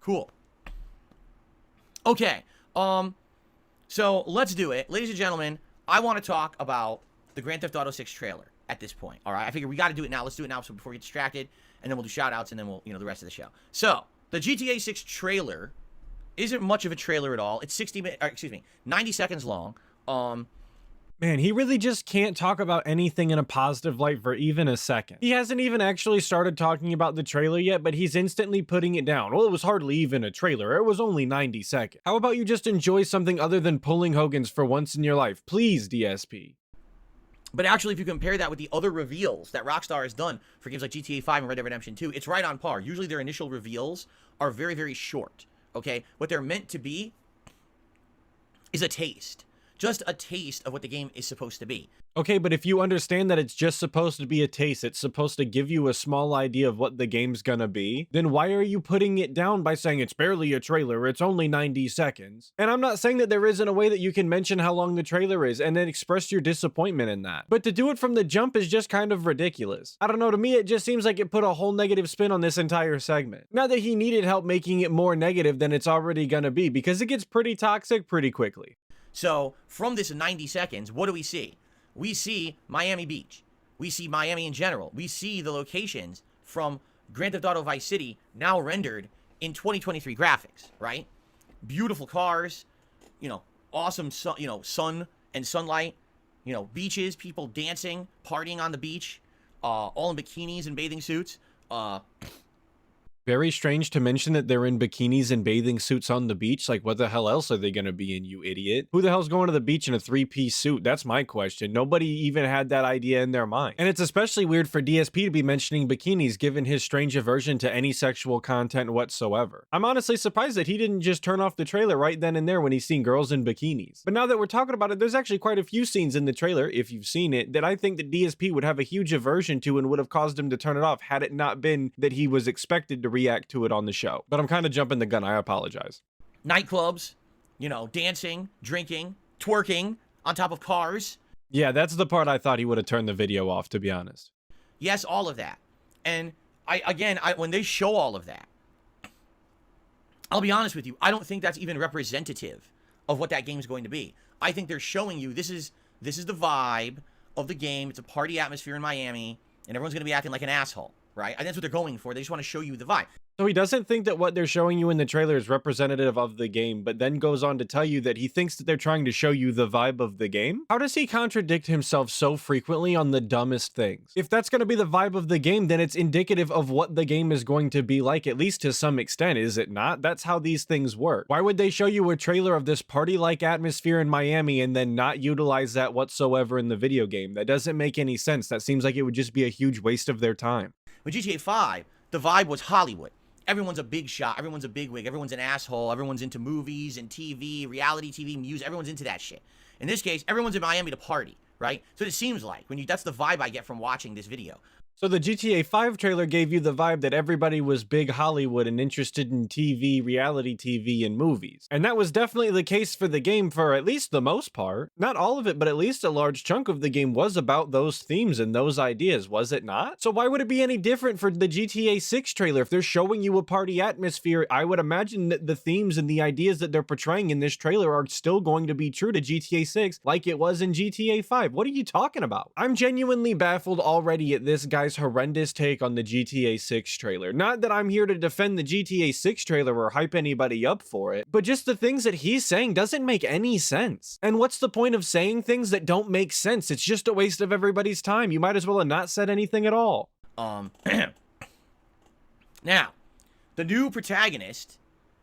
Cool. Okay. So let's do it. Ladies and gentlemen, I want to talk about the Grand Theft Auto 6 trailer at this point. All right. I figure we got to do it now. Let's do it now so before we get distracted. And then we'll do shout outs and then we'll, the rest of the show. So the GTA 6 trailer isn't much of a trailer at all. It's 90 seconds long. Man, he really just can't talk about anything in a positive light for even a second. He hasn't even actually started talking about the trailer yet, but he's instantly putting it down. Well, it was hardly even a trailer. It was only 90 seconds. How about you just enjoy something other than pulling Hogan's for once in your life? Please, DSP. But actually, if you compare that with the other reveals that Rockstar has done for games like GTA 5 and Red Dead Redemption 2, it's right on par. Usually their initial reveals are very, very short, okay? What they're meant to be is a taste. Just a taste of what the game is supposed to be. Okay, but if you understand that it's just supposed to be a taste, it's supposed to give you a small idea of what the game's gonna be, then why are you putting it down by saying it's barely a trailer, it's only 90 seconds? And I'm not saying that there isn't a way that you can mention how long the trailer is and then express your disappointment in that. But to do it from the jump is just kind of ridiculous. I don't know, to me it just seems like it put a whole negative spin on this entire segment. Not that he needed help making it more negative than it's already gonna be, because it gets pretty toxic pretty quickly. So, from this 90 seconds, what do we see? We see Miami Beach. We see Miami in general. We see the locations from Grand Theft Auto Vice City now rendered in 2023 graphics, right? Beautiful cars, awesome sun and sunlight, beaches, people dancing, partying on the beach, all in bikinis and bathing suits. Very strange to mention that they're in bikinis and bathing suits on the beach. Like, what the hell else are they gonna be in, you idiot? Who the hell's going to the beach in a three-piece suit? That's my question. Nobody even had that idea in their mind. And it's especially weird for DSP to be mentioning bikinis given his strange aversion to any sexual content whatsoever. I'm honestly surprised that he didn't just turn off the trailer right then and there when he's seen girls in bikinis. But now that we're talking about it, there's actually quite a few scenes in the trailer, if you've seen it, that I think that DSP would have a huge aversion to and would have caused him to turn it off had it not been that he was expected to react to it on the show. But I'm kind of jumping the gun. I apologize. Nightclubs, dancing, drinking, twerking on top of cars. Yeah, that's the part I thought he would have turned the video off, to be honest. Yes, all of that. And when they show all of that, I'll be honest with you, I don't think that's even representative of what that game's going to be. I think they're showing you this is the vibe of the game. It's a party atmosphere in Miami, and everyone's going to be acting like an asshole, right? And that's what they're going for. They just want to show you the vibe. So he doesn't think that what they're showing you in the trailer is representative of the game, but then goes on to tell you that he thinks that they're trying to show you the vibe of the game? How does he contradict himself so frequently on the dumbest things? If that's going to be the vibe of the game, then it's indicative of what the game is going to be like, at least to some extent, is it not? That's how these things work. Why would they show you a trailer of this party-like atmosphere in Miami and then not utilize that whatsoever in the video game? That doesn't make any sense. That seems like it would just be a huge waste of their time. With GTA 5, the vibe was Hollywood. Everyone's a big shot. Everyone's a bigwig. Everyone's an asshole. Everyone's into movies and TV, reality TV, music. Everyone's into that shit. In this case, everyone's in Miami to party, right? So it seems like that's the vibe I get from watching this video. So the GTA 5 trailer gave you the vibe that everybody was big Hollywood and interested in TV, reality TV, and movies. And that was definitely the case for the game for at least the most part. Not all of it, but at least a large chunk of the game was about those themes and those ideas, was it not? So why would it be any different for the GTA 6 trailer? If they're showing you a party atmosphere, I would imagine that the themes and the ideas that they're portraying in this trailer are still going to be true to GTA 6 like it was in GTA 5. What are you talking about? I'm genuinely baffled already at this guy's horrendous take on the GTA 6 trailer. Not that I'm here to defend the GTA 6 trailer or hype anybody up for it, but just the things that he's saying doesn't make any sense. And what's the point of saying things that don't make sense? It's just a waste of everybody's time. You might as well have not said anything at all. Now, the new protagonist,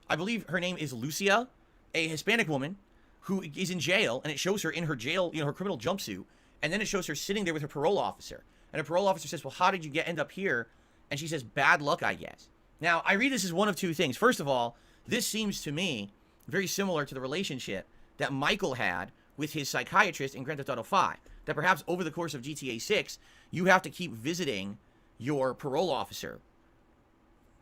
I believe her name is Lucia, a Hispanic woman who is in jail, and it shows her in her jail, her criminal jumpsuit, and then it shows her sitting there with her parole officer. And a parole officer says, well, how did you end up here? And she says, bad luck, I guess. Now, I read this as one of two things. First of all, this seems to me very similar to the relationship that Michael had with his psychiatrist in Grand Theft Auto 5. That perhaps over the course of GTA 6, you have to keep visiting your parole officer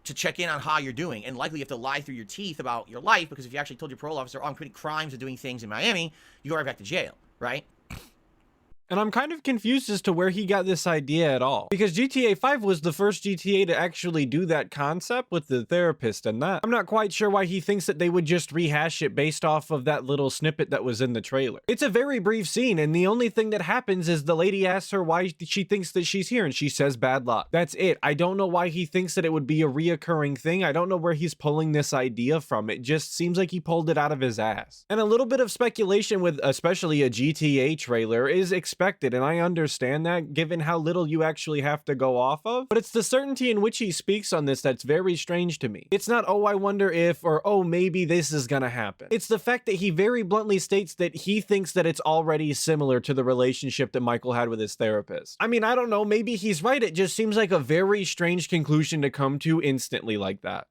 to check in on how you're doing. And likely you have to lie through your teeth about your life, because if you actually told your parole officer, oh, I'm committing crimes and doing things in Miami, you go right back to jail, right? And I'm kind of confused as to where he got this idea at all. Because GTA 5 was the first GTA to actually do that concept with the therapist and that. I'm not quite sure why he thinks that they would just rehash it based off of that little snippet that was in the trailer. It's a very brief scene, and the only thing that happens is the lady asks her why she thinks that she's here, and she says bad luck. That's it. I don't know why he thinks that it would be a reoccurring thing. I don't know where he's pulling this idea from. It just seems like he pulled it out of his ass. And a little bit of speculation with especially a GTA trailer is expected, and I understand that given how little you actually have to go off of, but it's the certainty in which he speaks on this that's very strange to me. It's not, oh, I wonder if, or oh, maybe this is gonna happen. It's the fact that he very bluntly states that he thinks that it's already similar to the relationship that Michael had with his therapist. I mean, I don't know, maybe he's right. It just seems like a very strange conclusion to come to instantly like that.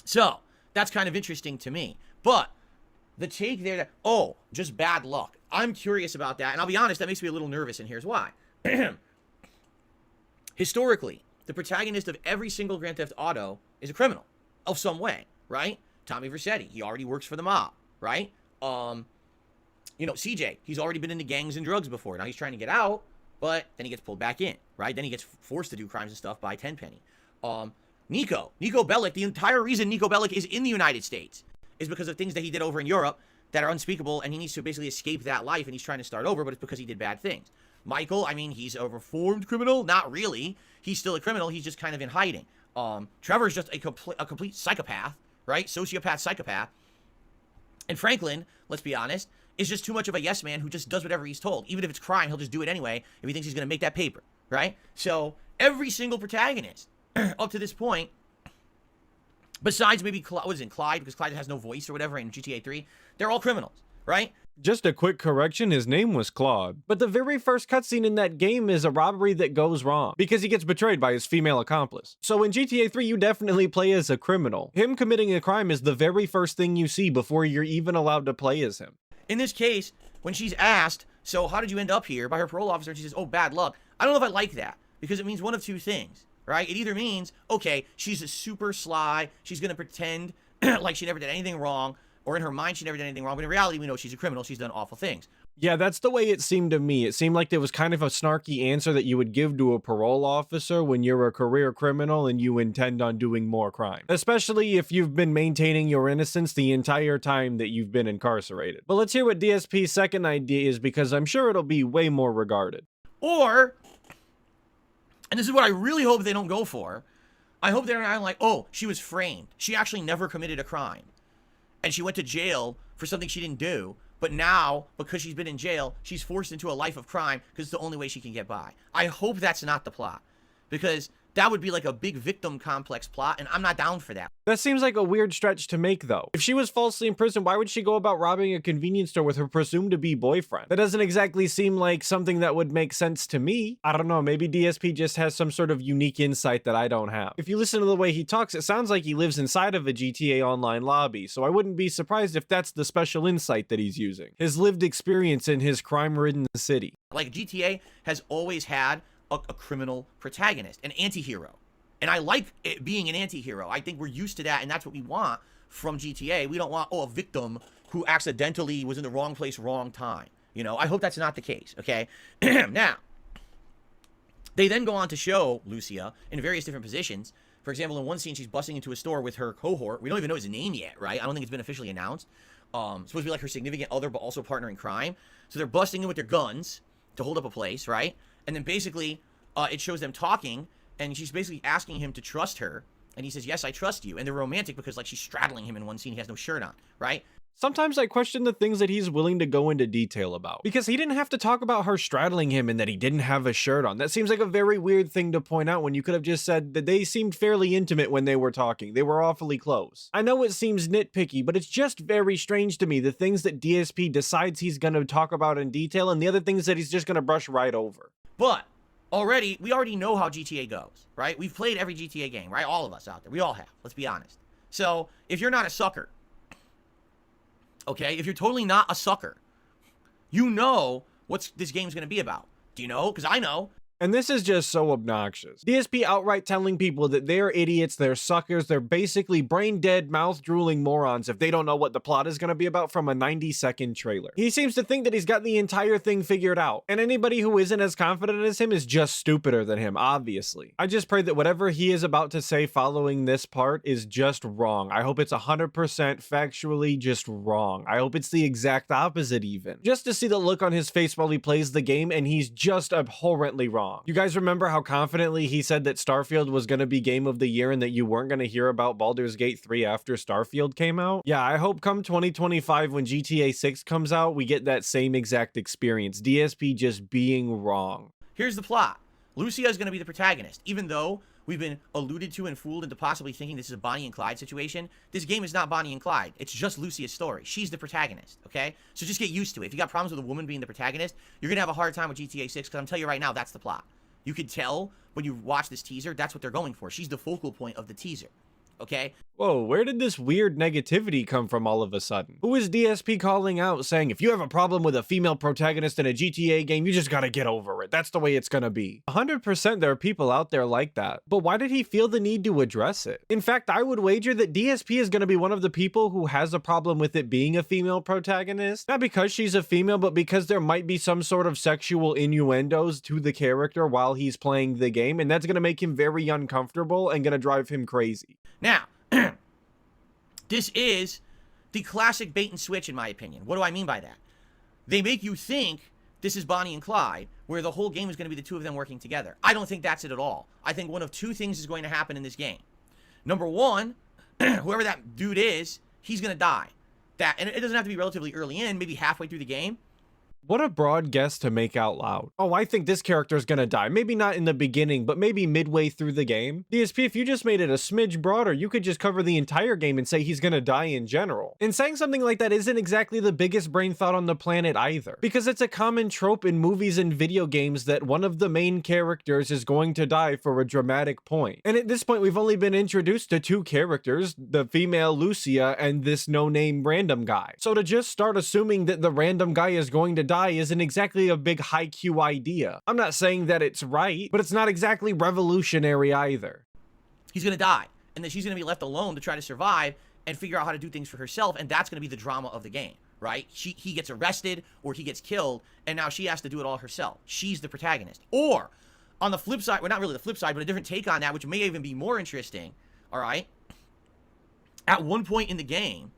So, that's kind of interesting to me. But the take there that, oh, just bad luck. I'm curious about that, and I'll be honest, that makes me a little nervous, and here's why. Historically, the protagonist of every single Grand Theft Auto is a criminal of some way, right? Tommy Vercetti, he already works for the mob, right? You know, CJ, he's already been into gangs and drugs before. Now he's trying to get out, but then he gets pulled back in, right? Then he gets forced to do crimes and stuff by Tenpenny. Nico Bellic, the entire reason Nico Bellic is in the United States is because of things that he did over in Europe that are unspeakable, and he needs to basically escape that life, and he's trying to start over, but it's because he did bad things. Michael, I mean, he's a reformed criminal? Not really. He's still a criminal. He's just kind of in hiding. Trevor's just a complete psychopath, right? Sociopath, psychopath. And Franklin, let's be honest, is just too much of a yes man who just does whatever he's told. Even if it's crime, he'll just do it anyway if he thinks he's going to make that paper, right? So every single protagonist up to this point, besides maybe Clyde, because Clyde has no voice or whatever in GTA 3, they're all criminals, right? Just a quick correction, his name was Claude. But the very first cutscene in that game is a robbery that goes wrong, because he gets betrayed by his female accomplice. So in GTA 3, you definitely play as a criminal. Him committing a crime is the very first thing you see before you're even allowed to play as him. In this case, when she's asked, so how did you end up here, by her parole officer, and she says, oh, bad luck, I don't know if I like that, because it means one of two things, right? It either means, okay, she's a super sly, she's going to pretend like she never did anything wrong, or in her mind she never did anything wrong, but in reality we know she's a criminal, she's done awful things. Yeah, that's the way it seemed to me. It seemed like there was kind of a snarky answer that you would give to a parole officer when you're a career criminal and you intend on doing more crime. Especially if you've been maintaining your innocence the entire time that you've been incarcerated. But let's hear what DSP's second idea is, because I'm sure it'll be way more regarded. Or, and this is what I really hope they don't go for, I hope they're not like, oh, she was framed. She actually never committed a crime. And she went to jail for something she didn't do, but now, because she's been in jail, she's forced into a life of crime because it's the only way she can get by. I hope that's not the plot, because that would be like a big victim complex plot, and I'm not down for that. That seems like a weird stretch to make, though. If she was falsely imprisoned, why would she go about robbing a convenience store with her presumed-to-be boyfriend? That doesn't exactly seem like something that would make sense to me. I don't know, maybe DSP just has some sort of unique insight that I don't have. If you listen to the way he talks, it sounds like he lives inside of a GTA Online lobby, so I wouldn't be surprised if that's the special insight that he's using. His lived experience in his crime-ridden city. Like, GTA has always had a criminal protagonist, an anti-hero. And I like it being an anti-hero. I think we're used to that, and that's what we want from GTA. We don't want, oh, a victim who accidentally was in the wrong place, wrong time. You know, I hope that's not the case, okay? Now, they then go on to show Lucia in various different positions. For example, in one scene, she's busting into a store with her cohort. We don't even know his name yet, right? I don't think it's been officially announced. Supposed to be like her significant other, but also partner in crime. So they're busting in with their guns to hold up a place, right? And then basically, it shows them talking, and she's basically asking him to trust her. And he says, yes, I trust you. And they're romantic because, like, she's straddling him in one scene. He has no shirt on, right? Sometimes I question the things that he's willing to go into detail about. Because he didn't have to talk about her straddling him and that he didn't have a shirt on. That seems like a very weird thing to point out when you could have just said that they seemed fairly intimate when they were talking. They were awfully close. I know it seems nitpicky, but it's just very strange to me, the things that DSP decides he's going to talk about in detail and the other things that he's just going to brush right over. But we already know how GTA goes, right? We've played every GTA game, right? All of us out there. We all have. Let's be honest. So if you're not a sucker, okay, if you're totally not a sucker, you know what this game's going to be about. Do you know? Because I know. And this is just so obnoxious. DSP outright telling people that they're idiots, they're suckers, they're basically brain dead, mouth drooling morons if they don't know what the plot is going to be about from a 90-second trailer. He seems to think that he's got the entire thing figured out, and anybody who isn't as confident as him is just stupider than him, obviously. I just pray that whatever he is about to say following this part is just wrong. I hope it's 100% factually just wrong. I hope it's the exact opposite even. Just to see the look on his face while he plays the game and he's just abhorrently wrong. You guys remember how confidently he said that Starfield was going to be Game of the Year and that you weren't going to hear about Baldur's Gate 3 after Starfield came out? Yeah, I hope come 2025 when GTA 6 comes out, we get that same exact experience. DSP just being wrong. Here's the plot. Lucia is going to be the protagonist. Even though we've been alluded to and fooled into possibly thinking this is a Bonnie and Clyde situation, this game is not Bonnie and Clyde. It's just Lucia's story. She's the protagonist, okay? So just get used to it. If you got problems with a woman being the protagonist, you're going to have a hard time with GTA 6 because I'm telling you right now, that's the plot. You could tell when you watch this teaser, that's what they're going for. She's the focal point of the teaser, okay? Whoa, where did this weird negativity come from all of a sudden? Who is DSP calling out saying, if you have a problem with a female protagonist in a GTA game, you just gotta get over it. That's the way it's gonna be. 100% there are people out there like that. But why did he feel the need to address it? In fact, I would wager that DSP is gonna be one of the people who has a problem with it being a female protagonist. Not because she's a female, but because there might be some sort of sexual innuendos to the character while he's playing the game, and that's gonna make him very uncomfortable and gonna drive him crazy. Now, this is the classic bait and switch, in my opinion. What do I mean by that? They make you think this is Bonnie and Clyde, where the whole game is going to be the two of them working together. I don't think that's it at all. I think one of two things is going to happen in this game. Number one, whoever that dude is, he's going to die. And it doesn't have to be relatively early in, maybe halfway through the game. What a broad guess to make out loud. Oh, I think this character is gonna die. Maybe not in the beginning, but maybe midway through the game. DSP, if you just made it a smidge broader, you could just cover the entire game and say he's gonna die in general. And saying something like that isn't exactly the biggest brain thought on the planet either. Because it's a common trope in movies and video games that one of the main characters is going to die for a dramatic point. And at this point, we've only been introduced to two characters, the female Lucia and this no-name random guy. So to just start assuming that the random guy is going to die isn't exactly a big high-Q idea. I'm not saying that it's right, but it's not exactly revolutionary either. He's going to die, and then she's going to be left alone to try to survive and figure out how to do things for herself, and that's going to be the drama of the game, right? He gets arrested, or he gets killed, and now she has to do it all herself. She's the protagonist. Or, on the flip side, well, not really the flip side, but a different take on that, which may even be more interesting, all right? At one point in the game,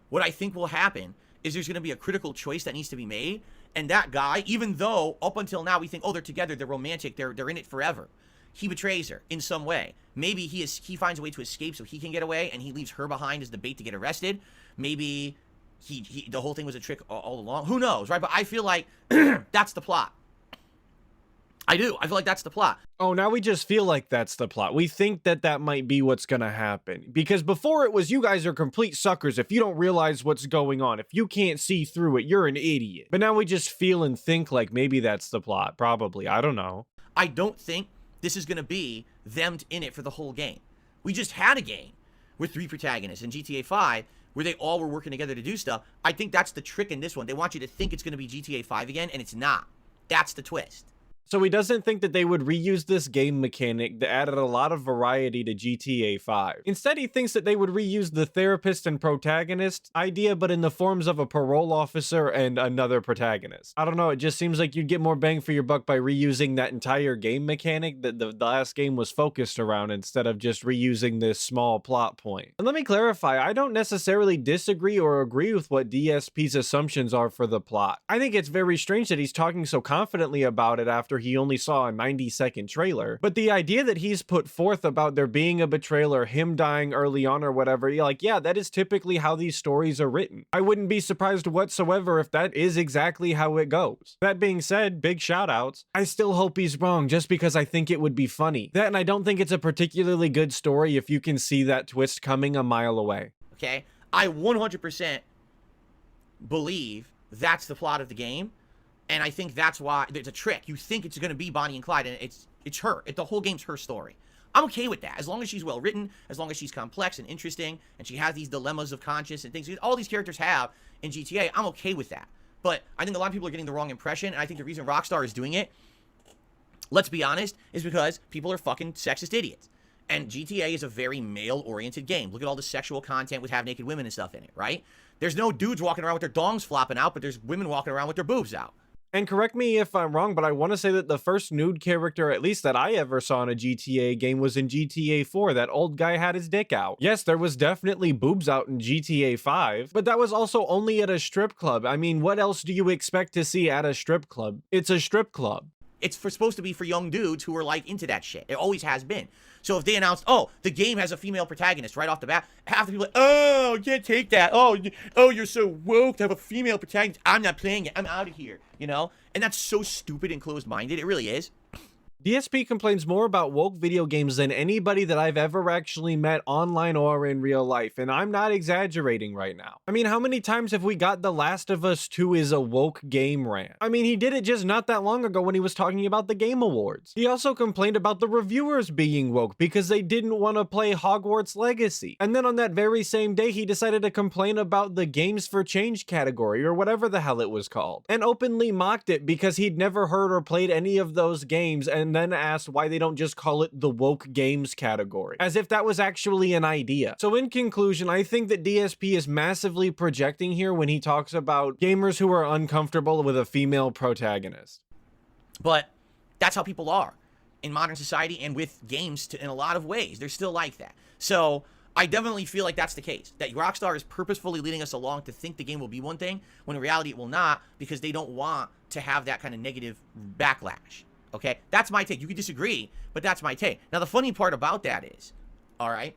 what I think will happen is there's going to be a critical choice that needs to be made, and that guy, even though up until now we think, oh, they're together, they're romantic, they're in it forever, he betrays her in some way. Maybe he finds a way to escape so he can get away, and he leaves her behind as the bait to get arrested. Maybe the whole thing was a trick all along. Who knows, right? But I feel like that's the plot. I do. I feel like that's the plot. Oh, now we just feel like that's the plot. We think that that might be what's gonna happen. Because before it was, you guys are complete suckers if you don't realize what's going on. If you can't see through it, you're an idiot. But now we just feel and think like maybe that's the plot. Probably. I don't know. I don't think this is gonna be them in it for the whole game. We just had a game with 3 protagonists in GTA 5 where they all were working together to do stuff. I think that's the trick in this one. They want you to think it's gonna be GTA 5 again, and it's not. That's the twist. So he doesn't think that they would reuse this game mechanic that added a lot of variety to GTA 5. Instead, he thinks that they would reuse the therapist and protagonist idea, but in the forms of a parole officer and another protagonist. I don't know, it just seems like you'd get more bang for your buck by reusing that entire game mechanic that the last game was focused around instead of just reusing this small plot point. And let me clarify, I don't necessarily disagree or agree with what DSP's assumptions are for the plot. I think it's very strange that he's talking so confidently about it after he only saw a 90-second trailer, but the idea that he's put forth about there being a betrayal or him dying early on or whatever, you're like, yeah, that is typically how these stories are written. I wouldn't be surprised whatsoever if that is exactly how it goes. That being said, big shout outs. I still hope he's wrong just because I think it would be funny. That, and I don't think it's a particularly good story if you can see that twist coming a mile away. Okay? I 100% believe that's the plot of the game. And I think that's why it's a trick. You think it's going to be Bonnie and Clyde, and it's her. The whole game's her story. I'm okay with that. As long as she's well written, as long as she's complex and interesting, and she has these dilemmas of conscience and things all these characters have in GTA, I'm okay with that. But I think a lot of people are getting the wrong impression, and I think the reason Rockstar is doing it let's be honest, is because people are fucking sexist idiots. And GTA is a very male-oriented game. Look at all the sexual content with half-naked women and stuff in it, right? There's no dudes walking around with their dongs flopping out, but there's women walking around with their boobs out. And correct me if I'm wrong, but I want to say that the first nude character, at least that I ever saw in a GTA game, was in GTA 4. That old guy had his dick out. Yes, there was definitely boobs out in GTA 5, but that was also only at a strip club. I mean, what else do you expect to see at a strip club? It's a strip club. It's supposed to be for young dudes who are like into that shit. It always has been. So if they announced, oh, the game has a female protagonist right off the bat, half the people are like, oh, you can't take that. Oh, you're so woke to have a female protagonist. I'm not playing it. I'm out of here. You know? And that's so stupid and closed-minded. It really is. DSP complains more about woke video games than anybody that I've ever actually met online or in real life, and I'm not exaggerating right now. I mean, how many times have we got The Last of Us 2 is a woke game rant? I mean, he did it just not that long ago when he was talking about the Game Awards. He also complained about the reviewers being woke because they didn't want to play Hogwarts Legacy. And then on that very same day, he decided to complain about the Games for Change category, or whatever the hell it was called, and openly mocked it because he'd never heard or played any of those games, and then asked why they don't just call it the woke games category, as if that was actually an idea. So in conclusion, I think that DSP is massively projecting here when he talks about gamers who are uncomfortable with a female protagonist. But that's how people are in modern society and with games in a lot of ways. They're still like that. So I definitely feel like that's the case, that Rockstar is purposefully leading us along to think the game will be one thing, when in reality it will not, because they don't want to have that kind of negative backlash. Okay, that's my take. You can disagree, but that's my take. Now, the funny part about that is, all right,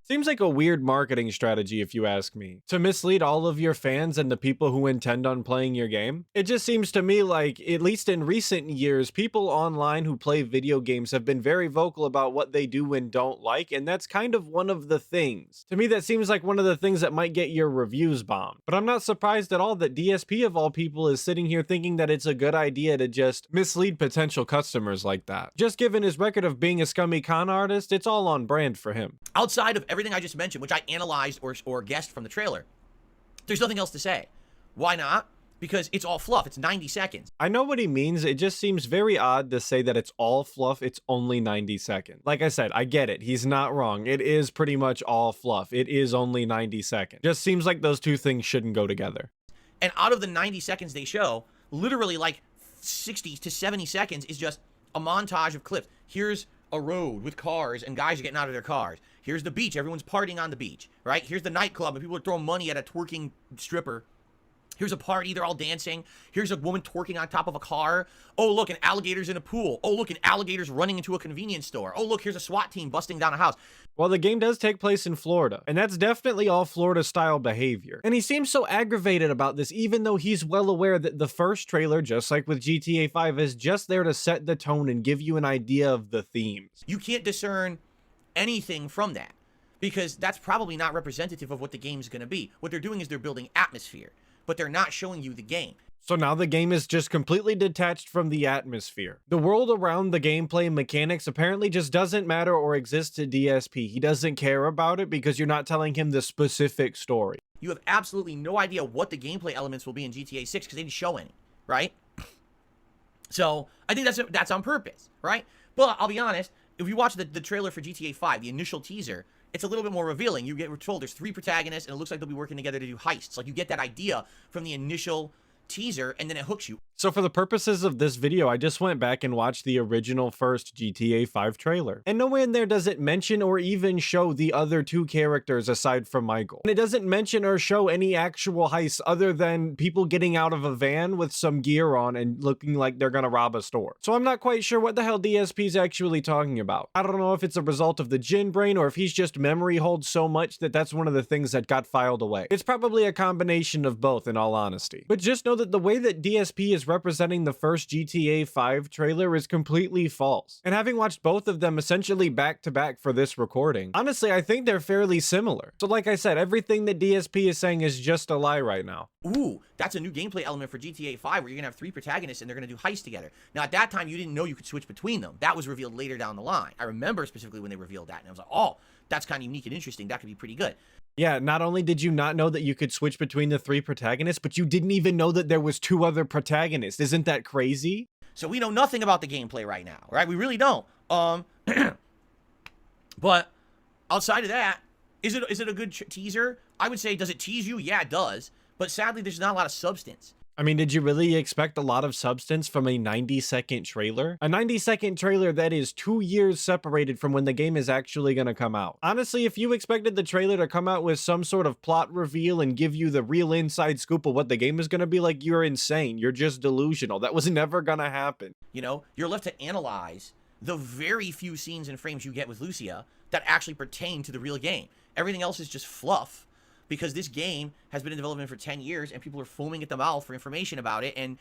Seems like a weird marketing strategy if you ask me, to mislead all of your fans and the people who intend on playing your game. It just seems to me like, at least in recent years, people online who play video games have been very vocal about what they do and don't like, and that's kind of one of the things. To me, that seems like one of the things that might get your reviews bombed. But I'm not surprised at all that DSP of all people is sitting here thinking that it's a good idea to just mislead potential customers like that. Just given his record of being a scummy con artist, it's all on brand for him. Outside of everything I just mentioned, which I analyzed or guessed from the trailer, there's nothing else to say. Why not? Because it's all fluff. It's 90 seconds. I know what he means. It just seems very odd to say that it's all fluff. It's only 90 seconds. Like I said, I get it. He's not wrong. It is pretty much all fluff. It is only 90 seconds. Just seems like those two things shouldn't go together. And out of the 90 seconds they show, literally like 60 to 70 seconds is just a montage of clips. Here's a road with cars and guys are getting out of their cars. Here's the beach. Everyone's partying on the beach, right? Here's the nightclub and people are throwing money at a twerking stripper. Here's a party. They're all dancing. Here's a woman twerking on top of a car. Oh, look, an alligator's in a pool. Oh, look, an alligator's running into a convenience store. Oh, look, here's a SWAT team busting down a house. Well, the game does take place in Florida, and that's definitely all Florida-style behavior. And he seems so aggravated about this, even though he's well aware that the first trailer, just like with GTA 5, is just there to set the tone and give you an idea of the themes. You can't discern anything from that, because that's probably not representative of what the game's going to be. What they're doing is they're building atmosphere, but they're not showing you the game. So now the game is just completely detached from the atmosphere. The world around the gameplay mechanics apparently just doesn't matter or exist to DSP. He doesn't care about it because you're not telling him the specific story. You have absolutely no idea what the gameplay elements will be in GTA 6 because they didn't show any, right? So I think that's on purpose, right? But I'll be honest, if you watch the trailer for GTA 5, the initial teaser, it's a little bit more revealing. We're told there's 3 protagonists and it looks like they'll be working together to do heists. Like you get that idea from the initial teaser and then it hooks you. So for the purposes of this video, I just went back and watched the original first GTA 5 trailer. And nowhere in there does it mention or even show the other 2 characters aside from Michael. And it doesn't mention or show any actual heists other than people getting out of a van with some gear on and looking like they're gonna rob a store. So I'm not quite sure what the hell DSP is actually talking about. I don't know if it's a result of the Jin brain or if he's just memory holds so much that that's one of the things that got filed away. It's probably a combination of both in all honesty. But just know that the way that DSP is representing the first GTA 5 trailer is completely false. And having watched both of them essentially back to back for this recording, honestly, I think they're fairly similar. So like I said, everything that DSP is saying is just a lie right now. Ooh, that's a new gameplay element for GTA 5 where you're gonna have 3 protagonists and they're gonna do heists together. Now at that time, you didn't know you could switch between them. That was revealed later down the line. I remember specifically when they revealed that and I was like, oh, that's kind of unique and interesting. That could be pretty good. Yeah, not only did you not know that you could switch between the 3 protagonists, but you didn't even know that that there was 2 other protagonists. Isn't that crazy? So we know nothing about the gameplay right now, right? We really don't. But outside of that, is it a good teaser? I would say, does it tease you? Yeah, it does. But sadly, there's not a lot of substance. I mean, did you really expect a lot of substance from a 90-second trailer? A 90-second trailer that is 2 years separated from when the game is actually going to come out. Honestly, if you expected the trailer to come out with some sort of plot reveal and give you the real inside scoop of what the game is going to be like, you're insane. You're just delusional. That was never going to happen. You know, you're left to analyze the very few scenes and frames you get with Lucia that actually pertain to the real game. Everything else is just fluff. Because this game has been in development for 10 years and people are foaming at the mouth for information about it. And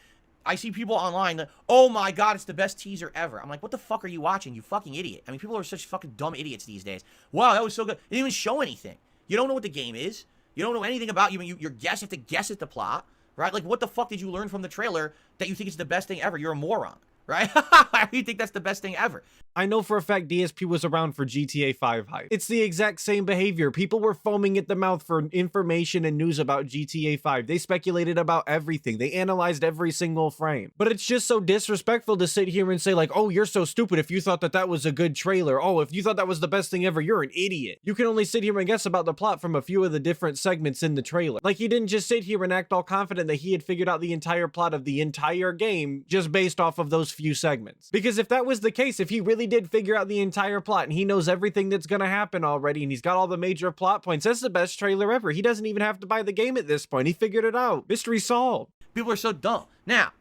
I see people online that, oh my God, it's the best teaser ever. I'm like, what the fuck are you watching, you fucking idiot? I mean, people are such fucking dumb idiots these days. Wow, that was so good. It didn't even show anything. You don't know what the game is. You don't know anything about you. I mean, you have to guess at the plot, right? Like, what the fuck did you learn from the trailer that you think it's the best thing ever? You're a moron, right? How do you think that's the best thing ever? I know for a fact DSP was around for GTA 5 hype. It's the exact same behavior. People were foaming at the mouth for information and news about GTA 5. They speculated about everything. They analyzed every single frame. But it's just so disrespectful to sit here and say like, oh, you're so stupid if you thought that that was a good trailer. Oh, if you thought that was the best thing ever, you're an idiot. You can only sit here and guess about the plot from a few of the different segments in the trailer. Like, he didn't just sit here and act all confident that he had figured out the entire plot of the entire game just based off of those few segments. Because if that was the case, if he really did figure out the entire plot and he knows everything that's going to happen already and he's got all the major plot points, that's the best trailer ever. He doesn't even have to buy the game at this point. He figured it out. Mystery solved. People are so dumb. Now,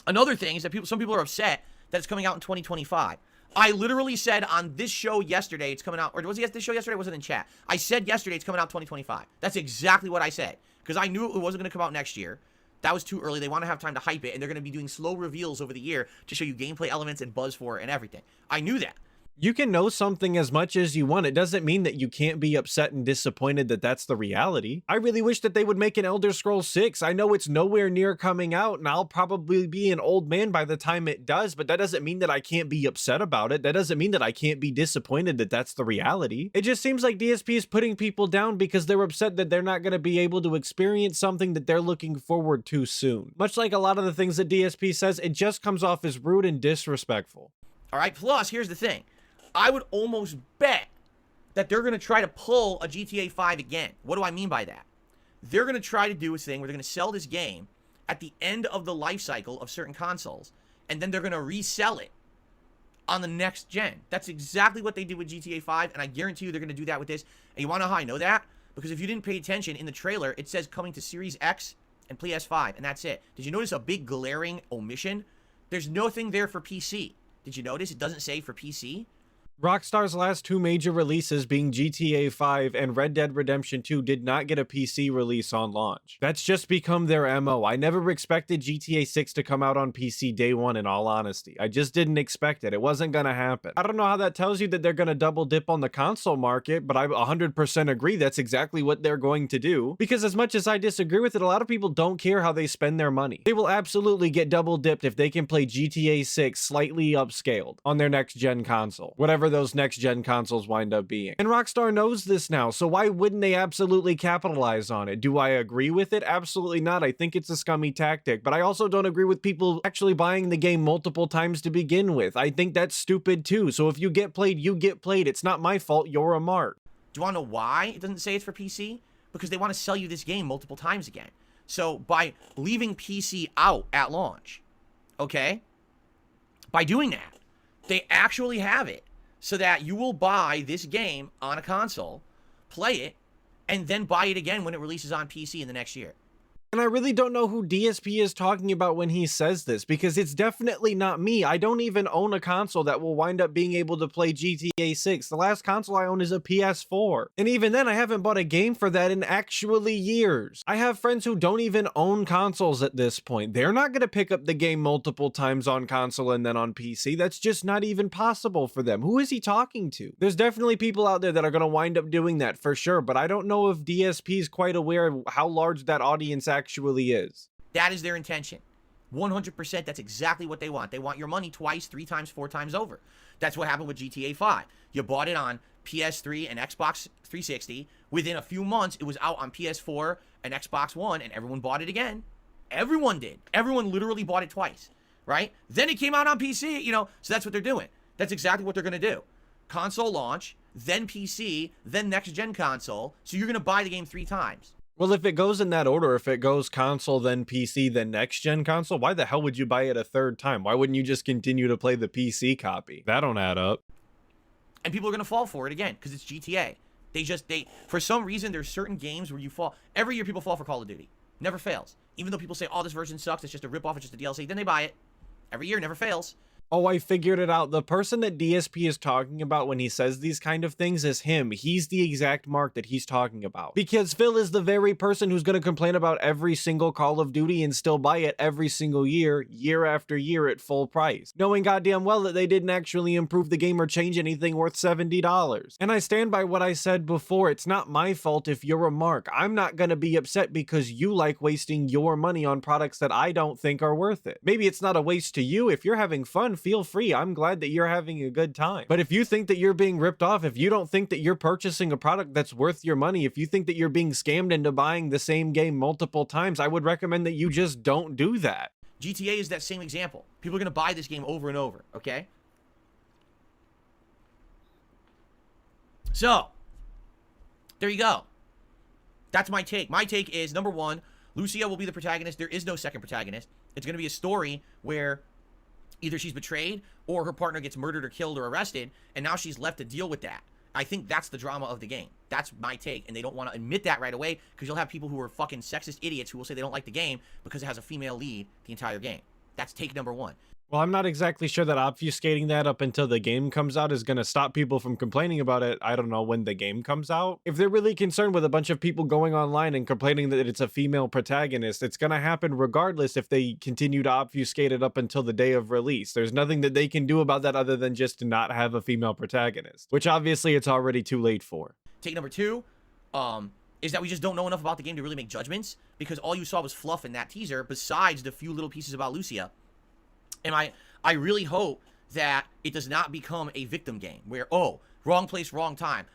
another thing is that some people are upset that it's coming out in 2025. I literally said on this show yesterday it's coming out, or was it this show yesterday? It wasn't in chat. I said yesterday it's coming out 2025. That's exactly what I said, because I knew it wasn't going to come out next year. That was too early. They want to have time to hype it, and they're going to be doing slow reveals over the year to show you gameplay elements and buzz for it and everything. I knew that. You can know something as much as you want. It doesn't mean that you can't be upset and disappointed that that's the reality. I really wish that they would make an Elder Scrolls 6. I know it's nowhere near coming out, and I'll probably be an old man by the time it does, but that doesn't mean that I can't be upset about it. That doesn't mean that I can't be disappointed that that's the reality. It just seems like DSP is putting people down because they're upset that they're not going to be able to experience something that they're looking forward to soon. Much like a lot of the things that DSP says, it just comes off as rude and disrespectful. All right, plus, here's the thing. I would almost bet that they're going to try to pull a GTA 5 again. What do I mean by that? They're going to try to do a thing where they're going to sell this game at the end of the life cycle of certain consoles, and then they're going to resell it on the next gen. That's exactly what they did with GTA 5, and I guarantee you they're going to do that with this. And you want to know how I know that? Because if you didn't pay attention, in the trailer, it says coming to Series X and PS5, and that's it. Did you notice a big glaring omission? There's nothing there for PC. Did you notice it doesn't say for PC? Rockstar's last 2 major releases, being GTA 5 and Red Dead Redemption 2, did not get a PC release on launch. That's just become their MO. I never expected GTA 6 to come out on PC day one, in all honesty. I just didn't expect it. It wasn't gonna happen. I don't know how that tells you that they're gonna double dip on the console market, but I 100% agree that's exactly what they're going to do. Because as much as I disagree with it, a lot of people don't care how they spend their money. They will absolutely get double dipped if they can play GTA 6 slightly upscaled on their next gen console. Whatever those next gen consoles wind up being. And Rockstar knows this now, so why wouldn't they absolutely capitalize on it? Do I agree with it? Absolutely not. I think it's a scummy tactic, but I also don't agree with people actually buying the game multiple times to begin with. I think that's stupid too. So if you get played, you get played. It's not my fault. You're a mark. Do you want to know why it doesn't say it's for PC? Because they want to sell you this game multiple times again. So by leaving PC out at launch, okay, by doing that, they actually have it so that you will buy this game on a console, play it, and then buy it again when it releases on PC in the next year. And I really don't know who DSP is talking about when he says this, because it's definitely not me. I don't even own a console that will wind up being able to play GTA 6. The last console I own is a PS4. And even then, I haven't bought a game for that in actually years. I have friends who don't even own consoles at this point. They're not going to pick up the game multiple times on console and then on PC. That's just not even possible for them. Who is he talking to? There's definitely people out there that are going to wind up doing that for sure, but I don't know if DSP is quite aware of how large that audience actually is. That is their intention. 100%. That's exactly what they want. They want your money twice, 3 times, 4 times over. That's what happened with GTA 5. You bought it on PS3 and Xbox 360. Within a few months, it was out on PS4 and Xbox One, and everyone bought it again. Everyone did. Everyone literally bought it twice, right? Then it came out on PC, so that's what they're doing. That's exactly what they're going to do. Console launch, then PC, then next-gen console, so you're going to buy the game 3 times. Well, if it goes in that order, if it goes console, then PC, then next-gen console, why the hell would you buy it a third time? Why wouldn't you just continue to play the PC copy? That don't add up. And people are going to fall for it again, because it's GTA. For some reason, there's certain games where you fall. Every year people fall for Call of Duty. Never fails. Even though people say, oh, this version sucks, it's just a ripoff, it's just a DLC, then they buy it. Every year, never fails. Oh, I figured it out. The person that DSP is talking about when he says these kind of things is him. He's the exact mark that he's talking about. Because Phil is the very person who's going to complain about every single Call of Duty and still buy it every single year, year after year at full price, knowing goddamn well that they didn't actually improve the game or change anything worth $70. And I stand by what I said before. It's not my fault if you're a mark. I'm not going to be upset because you like wasting your money on products that I don't think are worth it. Maybe it's not a waste to you. If you're having fun, feel free. I'm glad that you're having a good time. But if you think that you're being ripped off, if you don't think that you're purchasing a product that's worth your money, if you think that you're being scammed into buying the same game multiple times, I would recommend that you just don't do that. GTA is that same example. People are going to buy this game over and over, okay? So, there you go. That's my take. My take is, number one, Lucia will be the protagonist. There is no second protagonist. It's going to be a story where either she's betrayed or her partner gets murdered or killed or arrested, and now she's left to deal with that. I think that's the drama of the game. That's my take, and they don't want to admit that right away because you'll have people who are fucking sexist idiots who will say they don't like the game because it has a female lead the entire game. That's take number one. Well, I'm not exactly sure that obfuscating that up until the game comes out is going to stop people from complaining about it. I don't know when the game comes out. If they're really concerned with a bunch of people going online and complaining that it's a female protagonist, it's going to happen regardless if they continue to obfuscate it up until the day of release. There's nothing that they can do about that other than just to not have a female protagonist, which obviously it's already too late for. Take number two, is that we just don't know enough about the game to really make judgments because all you saw was fluff in that teaser besides the few little pieces about Lucia. And I really hope that it does not become a victim game where, oh, wrong place, wrong time,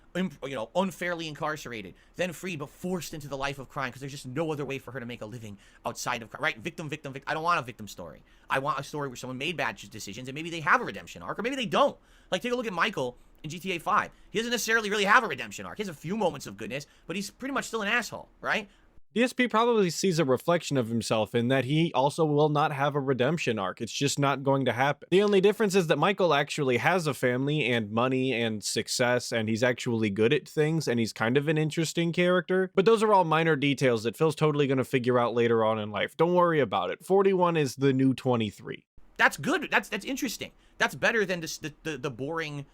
unfairly incarcerated, then freed but forced into the life of crime because there's just no other way for her to make a living outside of crime, right? Victim. I don't want a victim story. I want a story where someone made bad decisions and maybe they have a redemption arc or maybe they don't. Like, take a look at Michael in GTA 5. He doesn't necessarily really have a redemption arc. He has a few moments of goodness, but he's pretty much still an asshole, right? DSP probably sees a reflection of himself in that he also will not have a redemption arc. It's just not going to happen. The only difference is that Michael actually has a family and money and success, and he's actually good at things, and he's kind of an interesting character. But those are all minor details that Phil's totally going to figure out later on in life. Don't worry about it. 41 is the new 23. That's good. That's interesting. That's better than the boring,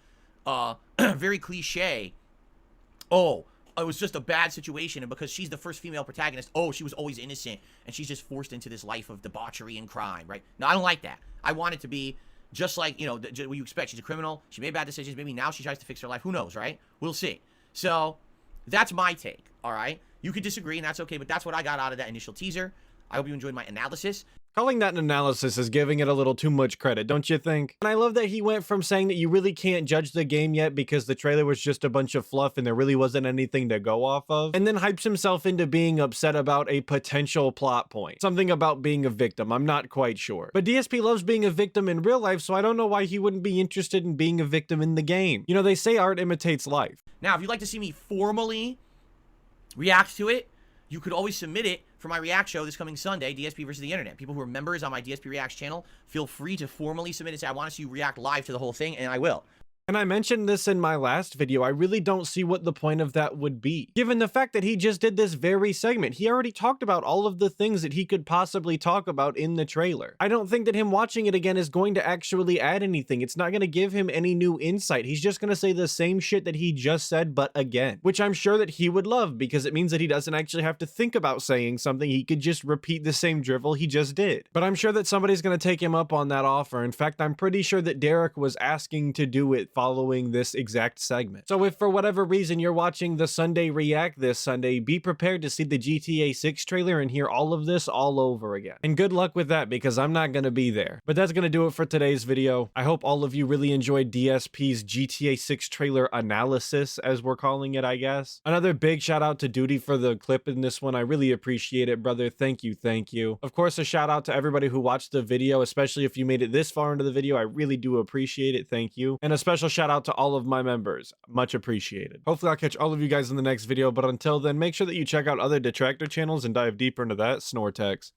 very cliche, oh, it was just a bad situation, and because she's the first female protagonist, oh, she was always innocent, and she's just forced into this life of debauchery and crime, right? No, I don't like that. I want it to be just like, what you expect. She's a criminal. She made bad decisions. Maybe now she tries to fix her life. Who knows, right? We'll see. So that's my take, all right? You could disagree, and that's okay, but that's what I got out of that initial teaser. I hope you enjoyed my analysis. Calling that an analysis is giving it a little too much credit, don't you think? And I love that he went from saying that you really can't judge the game yet because the trailer was just a bunch of fluff and there really wasn't anything to go off of, and then hypes himself into being upset about a potential plot point. Something about being a victim, I'm not quite sure. But DSP loves being a victim in real life, so I don't know why he wouldn't be interested in being a victim in the game. They say art imitates life. Now, if you'd like to see me formally react to it, you could always submit it for my React show this coming Sunday, DSP versus the Internet. People who are members on my DSP Reacts channel, feel free to formally submit and say, I want to see you react live to the whole thing, and I will. And I mentioned this in my last video, I really don't see what the point of that would be. Given the fact that he just did this very segment, he already talked about all of the things that he could possibly talk about in the trailer. I don't think that him watching it again is going to actually add anything. It's not going to give him any new insight. He's just going to say the same shit that he just said, but again. Which I'm sure that he would love, because it means that he doesn't actually have to think about saying something. He could just repeat the same drivel he just did. But I'm sure that somebody's going to take him up on that offer. In fact, I'm pretty sure that Derek was asking to do it following this exact segment. So if for whatever reason you're watching the Sunday React this Sunday, be prepared to see the GTA 6 trailer and hear all of this all over again. And good luck with that, because I'm not gonna be there. But that's gonna do it for today's video. I hope all of you really enjoyed DSP's GTA 6 trailer analysis, as we're calling it, I guess. Another big shout out to Doody for the clip in this one. I really appreciate it, brother. Thank you, thank you. Of course, a shout out to everybody who watched the video, especially if you made it this far into the video. I really do appreciate it. Thank you. And a special shout out to all of my members. Much appreciated. Hopefully I'll catch all of you guys in the next video, but until then, make sure that you check out other detractor channels and dive deeper into that. Snortex.